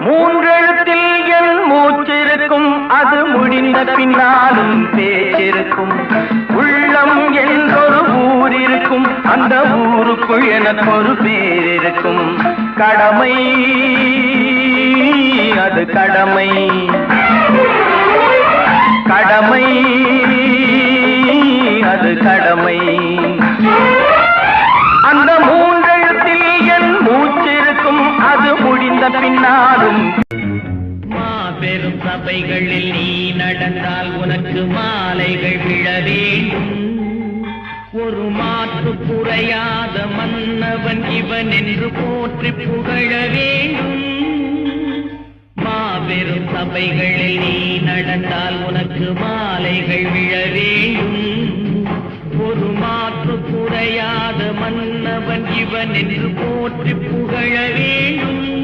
மூன்றெழுத்தில் என் மூச்சிருக்கும், அது முடிந்த பின்னாலும் பேச்சிருக்கும். உள்ளம் என்றொரு ஊர் இருக்கும், அந்த ஊருக்குள் எனக்கு ஒரு பேர் இருக்கும். கடமை அது கடமை, கடமை அது கடமை. அந்த மூன்றெழுத்தில் என் மூச்சிருக்கும், அது முடிந்த பின்னாலும். மாபெரும் சபைகளில் நீ நடந்தால் உனக்கு மாலைகள் விழ வேண்டும். ஒரு மாற்று குறையாத மன்னவன் இவன் என்று போற்றி புகழ வேண்டும். மாபெரும் சபைகளில் நீ நடந்தால் உனக்கு மாலைகள் விழ வேண்டும். ஒரு மாற்று குறையாத மன்னவன் இவன் என்று போற்றி புகழ வேண்டும்.